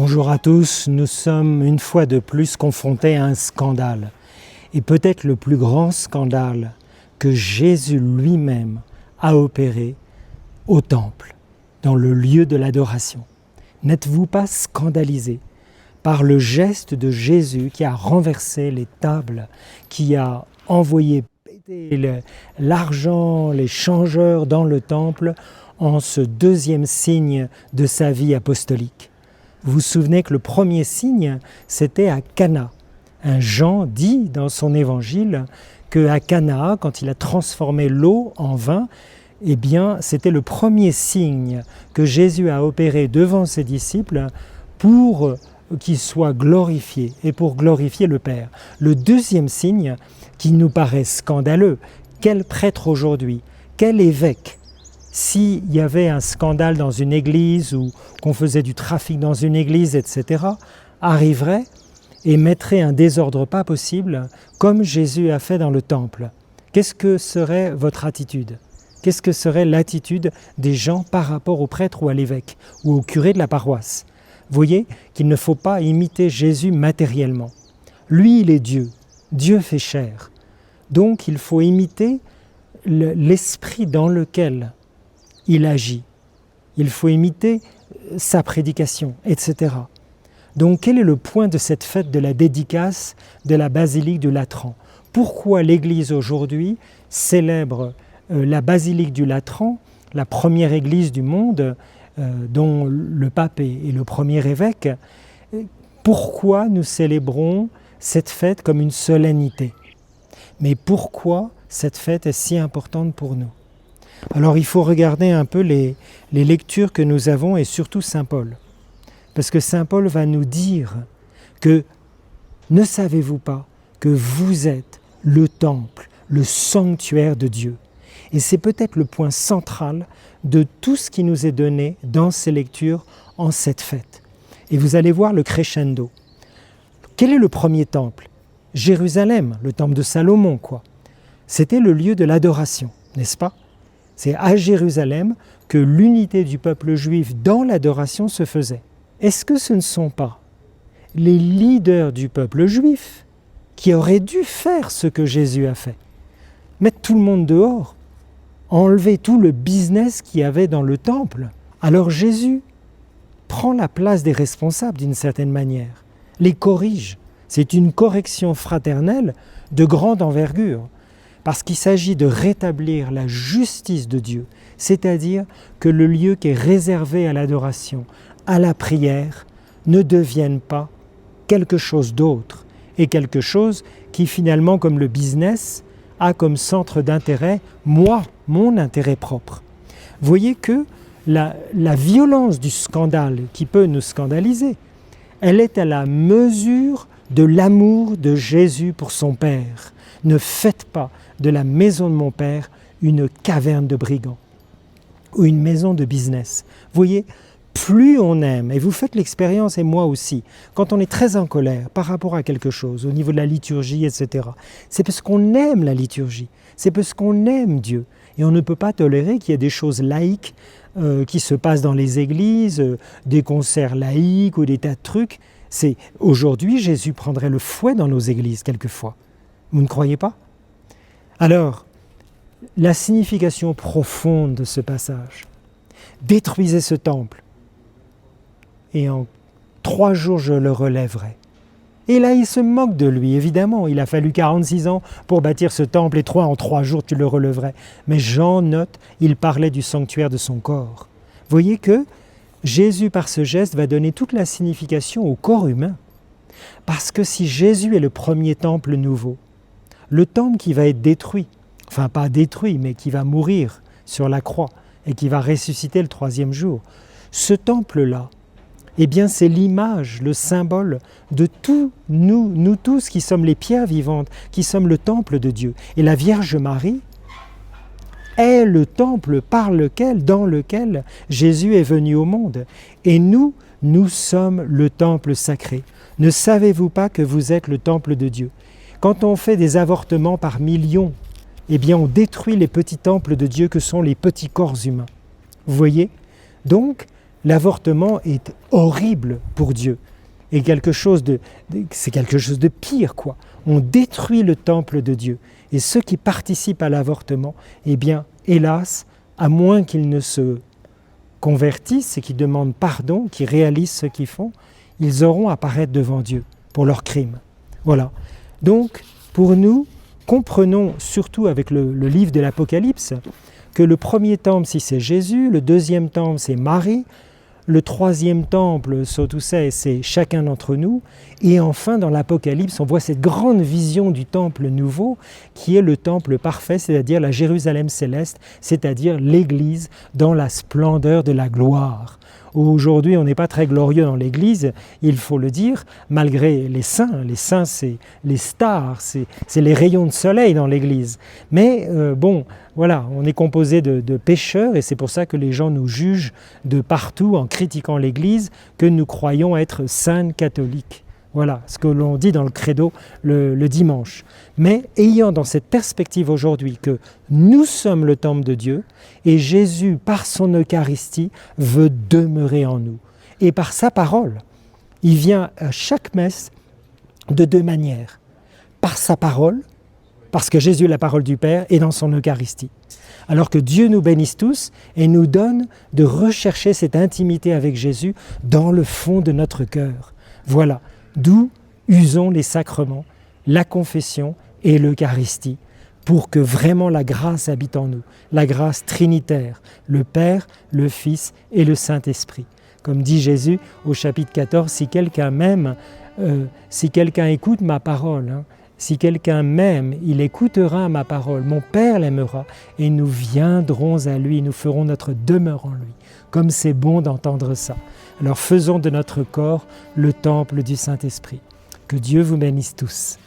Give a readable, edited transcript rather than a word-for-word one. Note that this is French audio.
Bonjour à tous, nous sommes une fois de plus confrontés à un scandale. Et peut-être le plus grand scandale que Jésus lui-même a opéré au temple, dans le lieu de l'adoration. N'êtes-vous pas scandalisés par le geste de Jésus qui a renversé les tables, qui a envoyé péter l'argent, les changeurs dans le temple en ce deuxième signe de sa vie apostolique? Vous vous souvenez que le premier signe, c'était à Cana. Jean dit dans son évangile qu'à Cana, quand il a transformé l'eau en vin, eh bien, c'était le premier signe que Jésus a opéré devant ses disciples pour qu'ils soient glorifiés et pour glorifier le Père. Le deuxième signe qui nous paraît scandaleux, quel prêtre aujourd'hui, quel évêque, s'il y avait un scandale dans une église ou qu'on faisait du trafic dans une église, etc., arriverait et mettrait un désordre pas possible, comme Jésus a fait dans le temple. Qu'est-ce que serait votre attitude? Qu'est-ce que serait l'attitude des gens par rapport au prêtre ou à l'évêque ou au curé de la paroisse? Vous voyez qu'il ne faut pas imiter Jésus matériellement. Lui, il est Dieu. Dieu fait chair. Donc, il faut imiter l'esprit dans lequel il agit. Il faut imiter sa prédication, etc. Donc, quel est le point de cette fête de la dédicace de la basilique du Latran? Pourquoi l'Église aujourd'hui célèbre la basilique du Latran, la première église du monde, dont le pape est le premier évêque? Pourquoi nous célébrons cette fête comme une solennité? Mais pourquoi cette fête est si importante pour nous? Alors il faut regarder un peu les lectures que nous avons et surtout Saint Paul. Parce que Saint Paul va nous dire que ne savez-vous pas que vous êtes le temple, le sanctuaire de Dieu? Et c'est peut-être le point central de tout ce qui nous est donné dans ces lectures en cette fête. Et vous allez voir le crescendo. Quel est le premier temple? Jérusalem, le temple de Salomon, quoi. C'était le lieu de l'adoration, n'est-ce pas? C'est à Jérusalem que l'unité du peuple juif dans l'adoration se faisait. Est-ce que ce ne sont pas les leaders du peuple juif qui auraient dû faire ce que Jésus a fait? Mettre tout le monde dehors, enlever tout le business qu'il y avait dans le temple. Alors Jésus prend la place des responsables d'une certaine manière, les corrige. C'est une correction fraternelle de grande envergure. Parce qu'il s'agit de rétablir la justice de Dieu, c'est-à-dire que le lieu qui est réservé à l'adoration, à la prière, ne devienne pas quelque chose d'autre, et quelque chose qui finalement, comme le business, a comme centre d'intérêt, moi, mon intérêt propre. Vous voyez que la violence du scandale qui peut nous scandaliser, elle est à la mesure de l'amour de Jésus pour son Père. Ne faites pas de la maison de mon Père une caverne de brigands ou une maison de business. Vous voyez, plus on aime, et vous faites l'expérience et moi aussi, quand on est très en colère par rapport à quelque chose, au niveau de la liturgie, etc., c'est parce qu'on aime la liturgie, c'est parce qu'on aime Dieu. Et on ne peut pas tolérer qu'il y ait des choses laïques qui se passent dans les églises, des concerts laïques ou des tas de trucs. Aujourd'hui, Jésus prendrait le fouet dans nos églises quelquefois. Vous ne croyez pas? Alors, la signification profonde de ce passage, détruisez ce temple, et en 3 jours je le relèverai. Et là, il se moque de lui, évidemment. Il a fallu 46 ans pour bâtir ce temple, et en 3 jours tu le relèverais. Mais Jean note, il parlait du sanctuaire de son corps. Vous voyez que Jésus, par ce geste, va donner toute la signification au corps humain. Parce que si Jésus est le premier temple nouveau, le temple qui va être détruit, enfin pas détruit, mais qui va mourir sur la croix et qui va ressusciter le 3e jour, ce temple-là, eh bien c'est l'image, le symbole de tous nous tous qui sommes les pierres vivantes, qui sommes le temple de Dieu. Et la Vierge Marie est le temple dans lequel Jésus est venu au monde. Et nous sommes le temple sacré. Ne savez-vous pas que vous êtes le temple de Dieu? Quand on fait des avortements par millions, eh bien on détruit les petits temples de Dieu que sont les petits corps humains. Vous voyez? Donc, L'avortement est horrible pour Dieu. Et c'est quelque chose de pire, quoi. On détruit le temple de Dieu. Et ceux qui participent à l'avortement, eh bien, hélas, à moins qu'ils ne se convertissent et qu'ils demandent pardon, qu'ils réalisent ce qu'ils font, ils auront à paraître devant Dieu pour leurs crimes. Voilà. Donc, pour nous, comprenons surtout avec le livre de l'Apocalypse que le premier temple, si c'est Jésus, le deuxième temple, c'est Marie, le troisième temple, c'est chacun d'entre nous. Et enfin, dans l'Apocalypse, on voit cette grande vision du temple nouveau, qui est le temple parfait, c'est-à-dire la Jérusalem céleste, c'est-à-dire l'Église dans la splendeur de la gloire. Aujourd'hui, on n'est pas très glorieux dans l'Église, il faut le dire, malgré les saints. Les saints, c'est les stars, c'est les rayons de soleil dans l'Église. Mais voilà, on est composé de pécheurs et c'est pour ça que les gens nous jugent de partout en critiquant l'Église que nous croyons être saints catholiques. Voilà ce que l'on dit dans le credo le dimanche. Mais ayant dans cette perspective aujourd'hui que nous sommes le temple de Dieu et Jésus, par son Eucharistie, veut demeurer en nous. Et par sa parole, il vient à chaque messe de deux manières. Par sa parole, parce que Jésus est la parole du Père, et dans son Eucharistie. Alors que Dieu nous bénisse tous et nous donne de rechercher cette intimité avec Jésus dans le fond de notre cœur. Voilà. D'où usons les sacrements, la confession et l'Eucharistie, pour que vraiment la grâce habite en nous, la grâce trinitaire, le Père, le Fils et le Saint-Esprit. Comme dit Jésus au chapitre 14, si quelqu'un m'aime, si quelqu'un écoute ma parole, si quelqu'un m'aime, il écoutera ma parole, mon Père l'aimera et nous viendrons à lui, nous ferons notre demeure en lui. Comme c'est bon d'entendre ça. Alors faisons de notre corps le temple du Saint-Esprit. Que Dieu vous bénisse tous.